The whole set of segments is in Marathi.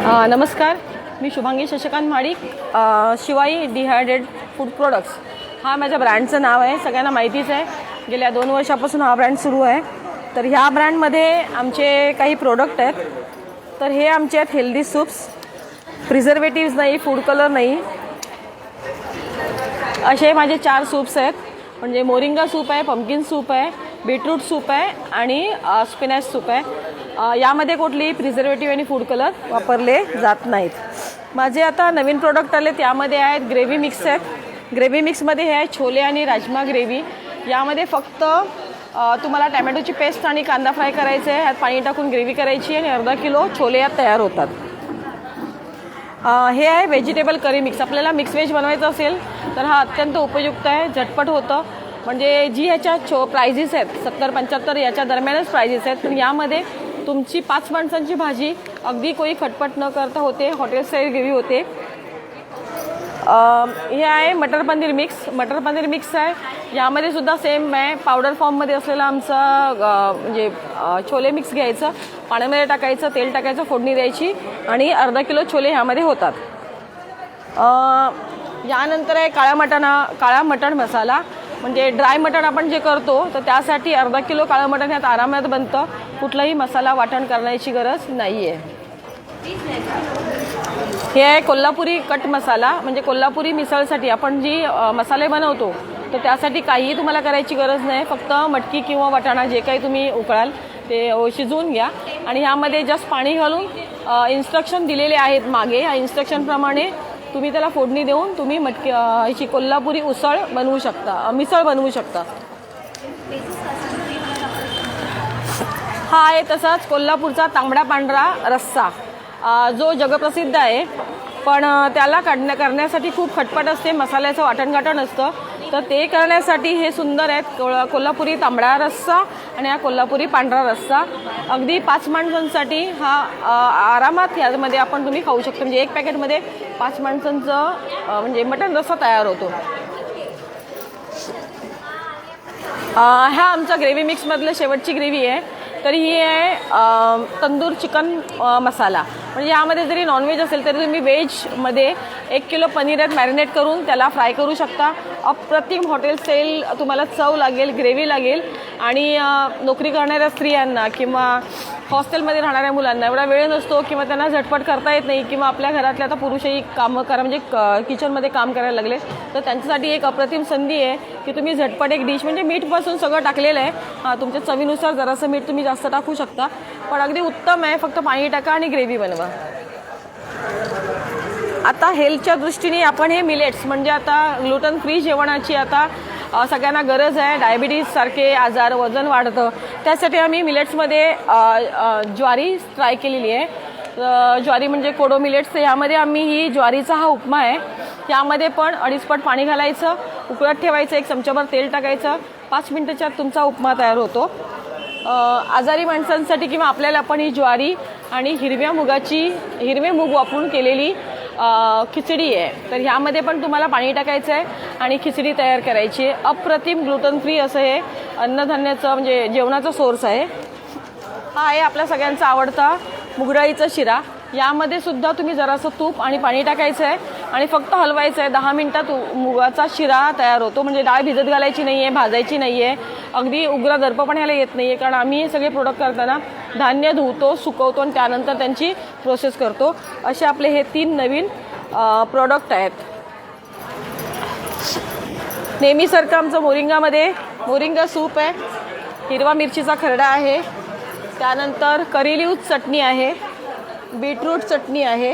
नमस्कार, मी Shubhangi Shashikant Madik. Shivai dehydrate food products हा माझ्या ब्रँडचं नाव आहे. सगळ्यांना माहितीच आहे, गेल्या 2 वर्षापासून हा ब्रँड सुरू आहे. तर ह्या ब्रँडमध्ये आमचे काही प्रोडक्ट आहेत. तर हे आमचे आहेत हेल्दी सूप्स, प्रिझर्वेटिव्स नाही, फूड कलर नाही, असे माझे 4 सूप्स आहेत. म्हणजे मोरिंगा सूप आहे, पंपकिन सूप आहे, बीटरूट सूप आहे आणि स्पिनॅच सूप आहे. यामध्ये कुठलीही प्रिझर्वेटिव्ह आणि फूड कलर वापरले जात नाहीत. माझे आता नवीन प्रोडक्ट आले, त्यामध्ये आहेत ग्रेव्ही मिक्स आहेत. ग्रेव्ही मिक्समध्ये हे आहे छोले आणि राजमा ग्रेव्ही. यामध्ये फक्त तुम्हाला टॅमॅटोची पेस्ट आणि कांदा फ्राय करायचं आहे, ह्यात पाणी टाकून ग्रेव्ही करायची आणि अर्धा किलो छोले यात तयार होतात. हे आहे व्हेजिटेबल करी मिक्स. आपल्याला मिक्स व्हेज बनवायचं असेल तर हा अत्यंत उपयुक्त आहे, झटपट होतं. म्हणजे जी ह्याच्या प्रायझेस आहेत 70-75 याच्या दरम्यानच प्रायझेस आहेत, पण यामध्ये तुमची 5 माणसांची भाजी अगदी कोणी खटपट न करता होते. हॉटेल स्टाईल ग्रेव्ही होते. हे आहे मटर पनीर मिक्स. मटर पनीर मिक्स आहे. यामध्ये सुद्धा सेम आहे, पावडर फॉर्ममध्ये असलेला आमचा म्हणजे छोले मिक्स घ्यायचं, पाण्यामध्ये टाकायचं, तेल टाकायचं, फोडणी द्यायची आणि अर्धा किलो छोले ह्यामध्ये होतात. यानंतर आहे काळा मटण मसाला. म्हणजे ड्राय मटण आपण जे करतो तर त्यासाठी अर्धा किलो काळं मटण ह्यात आरामात बनतं. कुठलाही मसाला वाटण करण्याची गरज नाही आहे. हे आहे कोल्हापुरी कट मसाला. म्हणजे कोल्हापुरी मिसळसाठी आपण जी मसाले बनवतो तर त्यासाठी काहीही तुम्हाला करायची गरज नाही. फक्त मटकी किंवा वाटाणा जे काही तुम्ही उकळाल ते शिजवून घ्या आणि ह्यामध्ये जस्ट पाणी घालून इन्स्ट्रक्शन दिलेले आहेत मागे. ह्या इन्स्ट्रक्शनप्रमाणे तुम्ही त्याला फोडणी देऊन तुम्ही ह्याची कोल्हापुरी मिसळ बनवू शकता. हा आहे तसाच कोल्हापूरचा तांबडा पांढरा रस्सा, जो जगप्रसिद्ध आहे. पण त्याला करण्यासाठी खूप खटपट असते, मसाल्याचं वाटण असतं. तर ते करण्यासाठी हे सुंदर आहेत कोल्हापुरी तांबडा रस्सा आणि हा कोल्हापुरी पांढरा रस्सा. अगदी 5 माणसांसाठी हा आरामात यामध्ये तुम्ही खाऊ शकता. म्हणजे एक पॅकेटमध्ये 5 माणसांचं म्हणजे मटण रस्सा तयार होतो. हा आमचा ग्रेव्ही मिक्समधलं शेवटची ग्रेव्ही आहे. तर ही आहे तंदूर चिकन मसाला. म्हणजे यामध्ये जरी नॉनव्हेज असेल तरी तुम्ही व्हेजमध्ये 1 किलो पनीर मॅरिनेट करून त्याला फ्राय करू शकता. अप्रतिम हॉटेल स्टाईल तुम्हाला चव लागेल, ग्रेव्ही लागेल. आणि नोकरी करणाऱ्या स्त्रियांना किंवा हॉस्टेलमध्ये राहणाऱ्या मुलांना एवढा वेळ नसतो किंवा त्यांना झटपट करता येत नाही, किंवा आपल्या घरातले आता पुरुषही कामं करा म्हणजे किचनमध्ये काम करायला लागले, तर त्यांच्यासाठी एक अप्रतिम संधी आहे की तुम्ही झटपट एक डिश. म्हणजे मीठपासून सगळं टाकलेलं आहे. तुमच्या चवीनुसार जरासं मीठ तुम्ही जास्त टाकू शकता, पण अगदी उत्तम आहे. फक्त पाणी टाका आणि ग्रेव्ही बनवा. आता हेल्थच्या दृष्टीने आपण हे मिलेट्स म्हणजे आता ग्लुटन फ्री जेवणाची आता सगळ्यांना गरज आहे. डायबिटीजसारखे आजार, वजन वाढतं, त्यासाठी आम्ही मिलेट्समध्ये ज्वारी ट्राय केलेली आहे. ज्वारी म्हणजे कोडो मिलेट्स. यामध्ये आम्ही ही ज्वारीचा हा उपमा आहे. यामध्ये पण 2.5 पट पाणी घालायचं, उकळत ठेवायचं, 1 चमचाभर तेल टाकायचं, 5 मिनिटाच्यात तुमचा उपमा तयार होतो. आजारी माणसांसाठी किंवा आपल्याला पण ही ज्वारी आणि हिरवे मूग वापरून केलेली खिचडी आहे. तर ह्यामध्ये पण तुम्हाला पाणी टाकायचं आहे आणि खिचडी तयार करायची आहे. अप्रतिम ग्लुटन फ्री असं हे अन्नधान्याचं म्हणजे जेवणाचा सोर्स आहे. हा आहे आपल्या सगळ्यांचा आवडता मुगडाळीचा शिरा. यामध्ये सुद्धा तुम्ही जरासं तूप आणि पाणी टाकायचं आहे आणि फक्त हलवायचं आहे. 10 मिनिटात मुगाचा शिरा तयार होतो. म्हणजे डाळ भिजत घालायची नाही आहे, भाजायची नाही आहे. अगदी उग्र दर्प पण ह्याला येत नाही आहे, कारण आम्ही हे सगळे प्रोडक्ट करताना धान्य धुवतो, सुकवतो आणि त्यानंतर त्यांची प्रोसेस करतो. असे आपले हे 3 नवीन प्रोडक्ट आहेत. नेहमीसारखं आमचं मोरिंगा सूप आहे, हिरवा मिरचीचा खरडा आहे, त्यानंतर करी लीव्ह चटणी आहे, बीटरूट चटणी आहे.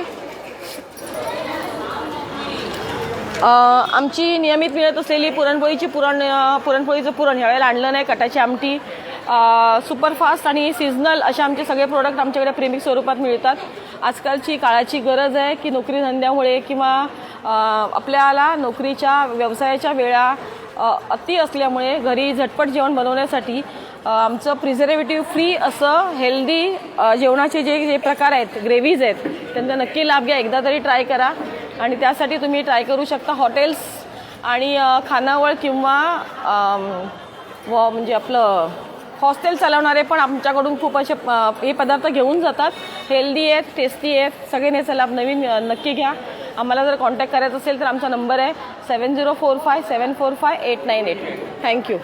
आमची नियमित मिळत असलेली पुरणपोळीचं पुरण ह्यावेळेला आणलं नाही, कटाची आमटी, सुपरफास्ट आणि सीझनल असे आमचे सगळे प्रोडक्ट आमच्याकडे प्रेमिक स्वरूपात मिळतात. आजकालची काळाची गरज आहे की नोकरी धंद्यामुळे किंवा आपल्याला नोकरीच्या व्यवसायाच्या वेळा अति असल्यामुळे घरी झटपट जेवण बनवण्यासाठी आमचं प्रिझर्वेटिव्ह फ्री असं हेल्दी जेवणाचे जे प्रकार आहेत, ग्रेव्हीज आहेत, त्यांचा नक्की लाभ घ्या. एकदा तरी ट्राय करा आणि त्यासाठी तुम्ही ट्राय करू शकता हॉटेल्स आणि खानावळ किंवा म्हणजे आपलं हॉस्टेल चालवणारे पण आमच्याकडून खूप असे हे पदार्थ घेऊन जातात. हेल्दी आहेत, टेस्टी आहेत. सगळे चला नवीन नक्की घ्या. आम्हाला जर कॉन्टॅक्ट करायचं असेल तर आमचा नंबर आहे 7045745898. थँक्यू.